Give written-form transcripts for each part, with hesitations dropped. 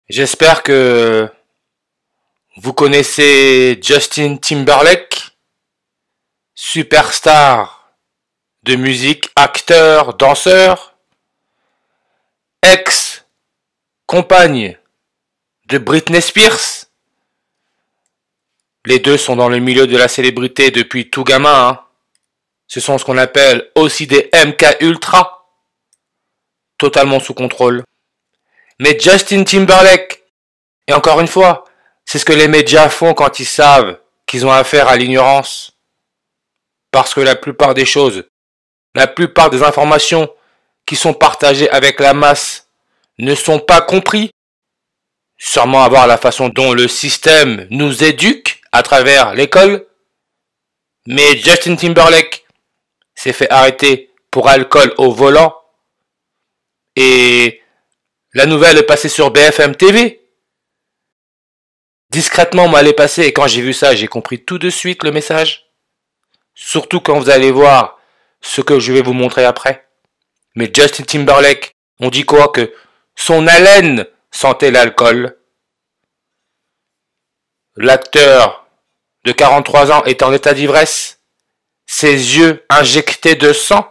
J'espère que vous connaissez Justin Timberlake, superstar de musique, acteur, danseur, ex-compagne de Britney Spears. Les deux sont dans le milieu de la célébrité depuis tout gamin. Ce sont ce qu'on appelle aussi des MK Ultra, totalement sous contrôle. Mais Justin Timberlake, et encore une fois, c'est ce que les médias font quand ils savent qu'ils ont affaire à l'ignorance. Parce que la plupart des choses, la plupart des informations qui sont partagées avec la masse ne sont pas compris. Sûrement à voir la façon dont le système nous éduque à travers l'école. Mais Justin Timberlake s'est fait arrêter pour alcool au volant. Et la nouvelle est passée sur BFM TV. Discrètement, moi, elle est passée et quand j'ai vu ça, j'ai compris tout de suite le message. Surtout quand vous allez voir ce que je vais vous montrer après. Mais Justin Timberlake, on dit quoi? Que son haleine sentait l'alcool. L'acteur de 43 ans est en état d'ivresse. Ses yeux injectés de sang.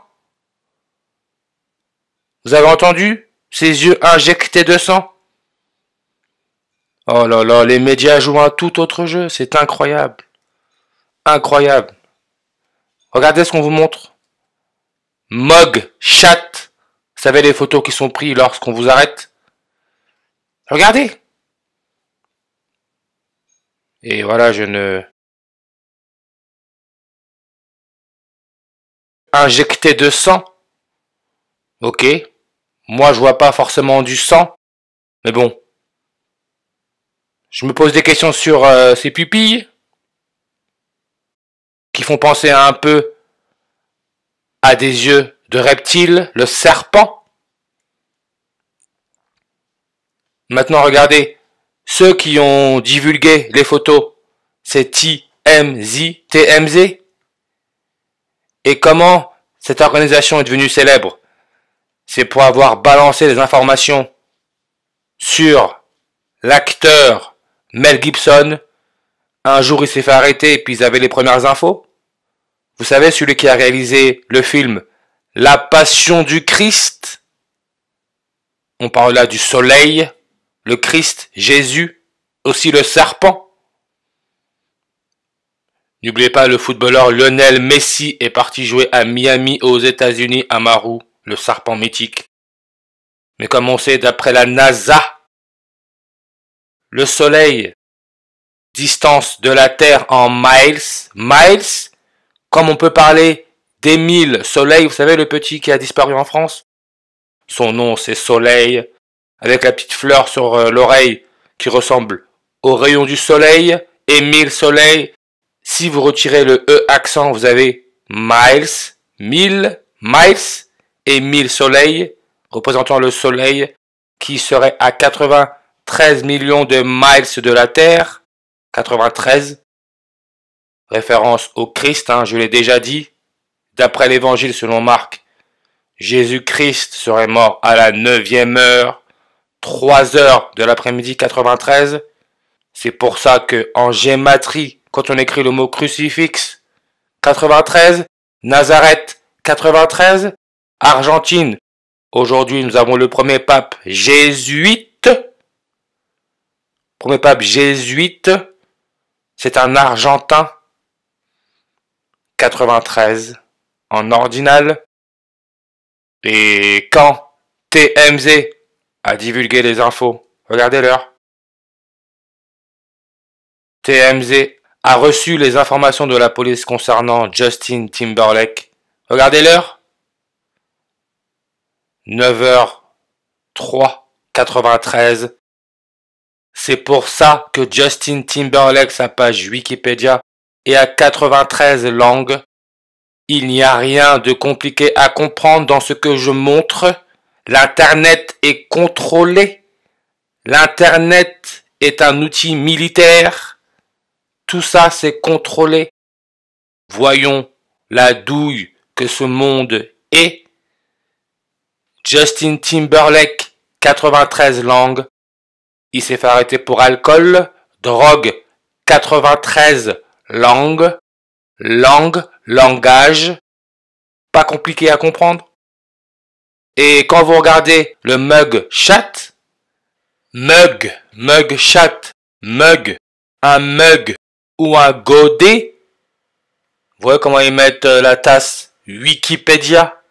Vous avez entendu? Ses yeux injectés de sang. Oh là là, les médias jouent un tout autre jeu. C'est incroyable. Incroyable. Regardez ce qu'on vous montre. Mug, chat. Vous savez les photos qui sont prises lorsqu'on vous arrête? Regardez. Et voilà, je ne... Injecté de sang. Ok. Moi, je vois pas forcément du sang. Mais bon. Je me pose des questions sur ses pupilles. Qui font penser un peu à des yeux de reptile, le serpent. Maintenant, regardez. Ceux qui ont divulgué les photos, c'est TMZ. Et comment cette organisation est devenue célèbre? C'est pour avoir balancé des informations sur l'acteur Mel Gibson. Un jour, il s'est fait arrêter et puis ils avaient les premières infos. Vous savez, celui qui a réalisé le film La Passion du Christ. On parle là du soleil, le Christ, Jésus, aussi le serpent. N'oubliez pas, le footballeur Lionel Messi est parti jouer à Miami aux États-Unis à Maru, le serpent mythique. Mais comme on sait, d'après la NASA, le soleil, distance de la Terre en miles, comme on peut parler d'Émile Soleil, vous savez le petit qui a disparu en France? Son nom c'est Soleil, avec la petite fleur sur l'oreille qui ressemble au rayon du soleil, Émile Soleil. Si vous retirez le E accent, vous avez miles, 1000 miles, et 1000 soleils, représentant le soleil qui serait à 93 millions de miles de la Terre. 93, référence au Christ, je l'ai déjà dit. D'après l'évangile selon Marc, Jésus-Christ serait mort à la 9e heure, 3 heures de l'après-midi 93. C'est pour ça que en gématrie, quand on écrit le mot crucifix, 93, Nazareth, 93, Argentine. Aujourd'hui, nous avons le premier pape jésuite. Premier pape jésuite, c'est un Argentin. 93 en ordinal. Et quand TMZ a divulgué les infos, regardez l'heure. TMZ a reçu les informations de la police concernant Justin Timberlake. Regardez l'heure. 9h03, 93. C'est pour ça que Justin Timberlake, sa page Wikipédia, est à 93 langues. Il n'y a rien de compliqué à comprendre dans ce que je montre. L'Internet est contrôlé. L'Internet est un outil militaire. Tout ça, c'est contrôlé. Voyons la douille que ce monde est. Justin Timberlake, 93 langues. il s'est fait arrêter pour alcool, drogue, 93 langues, langage, pas compliqué à comprendre. Et quand vous regardez le mug chat, un mug ou un godet, vous voyez comment ils mettent la tasse Wikipédia,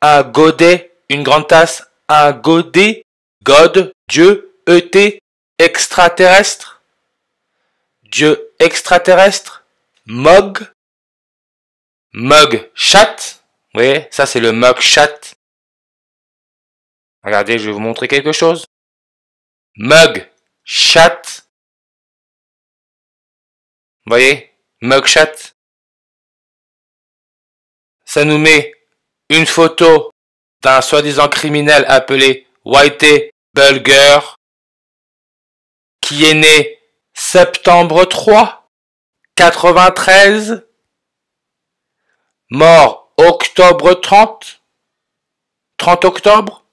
un godet, une grande tasse, un godet, God, Dieu, ET, extraterrestre, Dieu extraterrestre, mug chat, vous voyez, ça c'est le mug chat. Regardez, je vais vous montrer quelque chose. Mug chat. Vous voyez, mug chat. Ça nous met une photo d'un soi-disant criminel appelé Whitey Bulger, qui est né septembre 3, 93, mort octobre 30 octobre,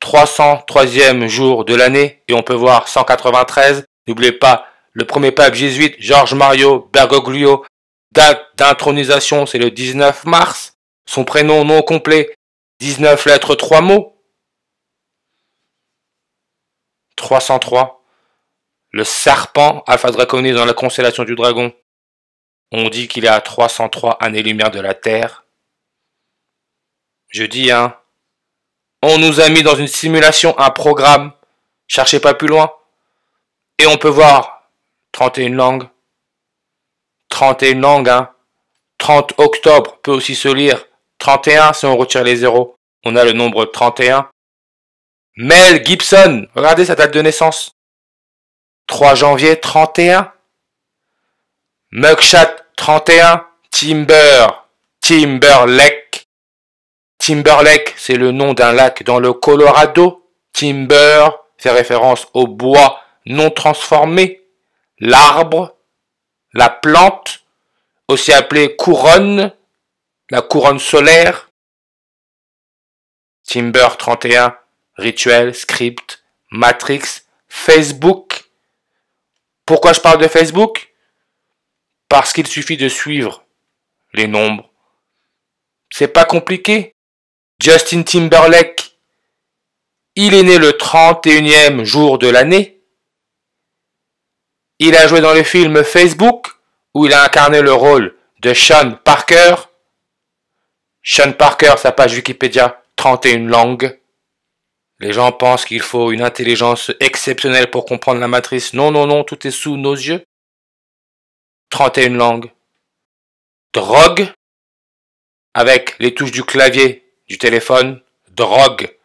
303e jour de l'année, et on peut voir 193, n'oubliez pas, le premier pape jésuite, George Mario Bergoglio, date d'intronisation, c'est le 19 mars, son prénom non complet, 19 lettres, 3 mots, 303, le serpent Alpha Draconis dans la constellation du dragon, on dit qu'il est à 303 années-lumière de la Terre. Je dis, hein, on nous a mis dans une simulation, un programme, cherchez pas plus loin, et on peut voir 31 langues, 31 langues, hein, 30 octobre peut aussi se lire 31 si on retire les zéros, on a le nombre 31. Mel Gibson, regardez sa date de naissance, 3 janvier 31. Mugshot 31, Timberlake, c'est le nom d'un lac dans le Colorado. Timber fait référence au bois non transformé, l'arbre, la plante, aussi appelée couronne, la couronne solaire. Timber 31, rituel, script, Matrix, Facebook. Pourquoi je parle de Facebook ? Parce qu'il suffit de suivre les nombres. C'est pas compliqué. Justin Timberlake, il est né le 31e jour de l'année. Il a joué dans le film Facebook, où il a incarné le rôle de Sean Parker. Sean Parker, sa page Wikipédia, 31 langues. Les gens pensent qu'il faut une intelligence exceptionnelle pour comprendre la matrice. Non, non, non, tout est sous nos yeux. 31 langues. Drogue, avec les touches du clavier du téléphone. Drogue.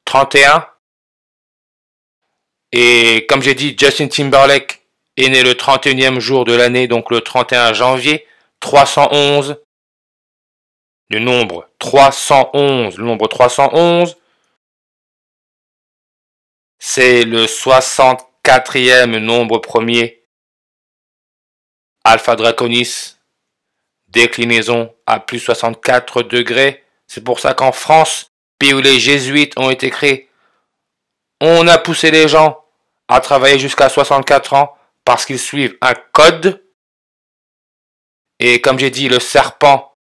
31. Et comme j'ai dit, Justin Timberlake est né le 31e jour de l'année, donc le 31 janvier. 311. Le nombre 311. C'est le 64e nombre premier. Alpha Draconis, déclinaison à plus 64 degrés. C'est pour ça qu'en France, pays où les jésuites ont été créés, on a poussé les gens à travailler jusqu'à 64 ans parce qu'ils suivent un code. Et comme j'ai dit, le serpent,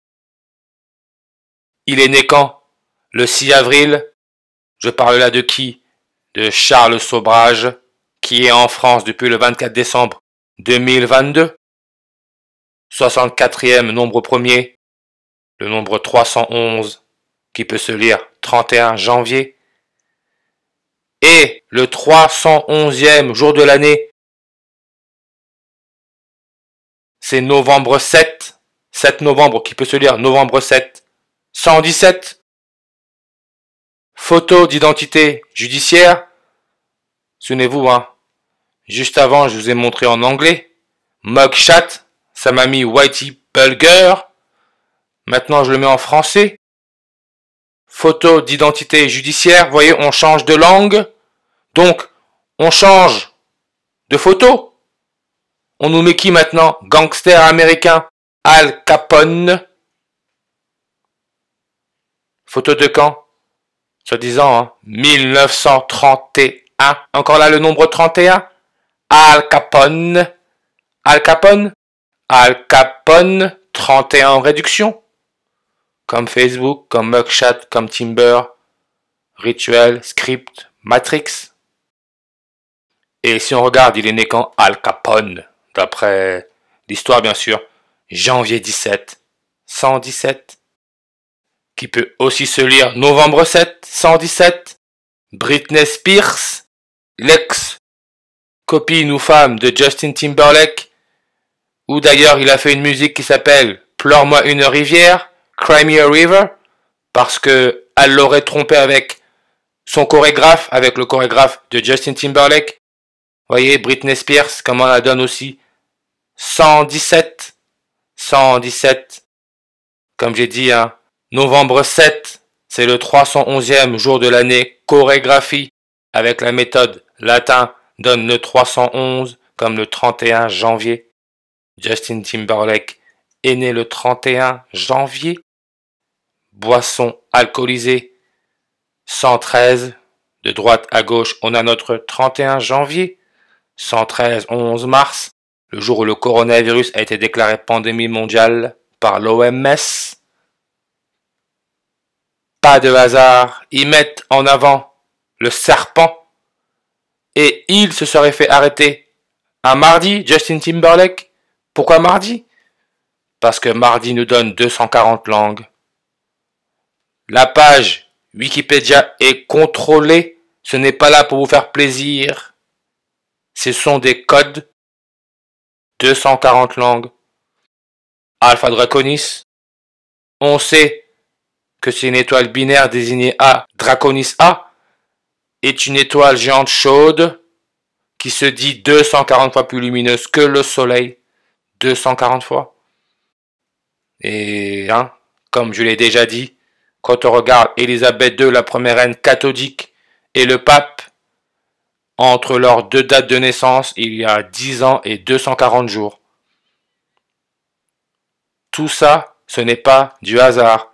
il est né quand ? Le 6 avril. Je parle là de qui ? De Charles Sobrage, qui est en France depuis le 24 décembre 2022. 64e nombre premier, le nombre 311, qui peut se lire 31 janvier. Et le 311e jour de l'année, c'est novembre 7. 7 novembre, qui peut se lire novembre 7. 117. Photo d'identité judiciaire. Souvenez-vous, hein. Juste avant, je vous ai montré en anglais. Mugshot. Ça m'a mis Whitey Bulger. Maintenant, je le mets en français. Photo d'identité judiciaire. Vous voyez, on change de langue. Donc, on change de photo. On nous met qui maintenant ? Gangster américain Al Capone. Photo de quand ? Soi-disant, hein, 1931. Encore là le nombre 31. Al Capone. Al Capone. Al Capone, 31 en réduction. Comme Facebook, comme Mugshot, comme Timber, Ritual, Script, Matrix. Et si on regarde, il est né quand Al Capone, d'après l'histoire bien sûr, janvier 17, 117. Qui peut aussi se lire novembre 7, 117. Britney Spears, l'ex-copine ou femme de Justin Timberlake, où d'ailleurs il a fait une musique qui s'appelle Pleure-moi une rivière, Cry Me a River, parce que elle l'aurait trompé avec son chorégraphe, avec le chorégraphe de Justin Timberlake. Voyez, Britney Spears, comment elle donne aussi 117, 117, comme j'ai dit, hein, novembre 7, c'est le 311e jour de l'année, chorégraphie, avec la méthode latin, donne le 311, comme le 31 janvier. Justin Timberlake est né le 31 janvier. Boisson alcoolisée, 113, de droite à gauche, on a notre 31 janvier. 113, 11 mars, le jour où le coronavirus a été déclaré pandémie mondiale par l'OMS. Pas de hasard, ils mettent en avant le serpent et il se serait fait arrêter un mardi, Justin Timberlake. Pourquoi mardi? Parce que mardi nous donne 240 langues. La page Wikipédia est contrôlée, ce n'est pas là pour vous faire plaisir. Ce sont des codes, 240 langues. Alpha Draconis, on sait que c'est une étoile binaire désignée A, Draconis A, est une étoile géante chaude qui se dit 240 fois plus lumineuse que le Soleil, 240 fois. Et comme je l'ai déjà dit, quand on regarde Élisabeth II, la première reine catholique, et le pape, entre leurs deux dates de naissance, il y a 10 ans et 240 jours. Tout ça, ce n'est pas du hasard.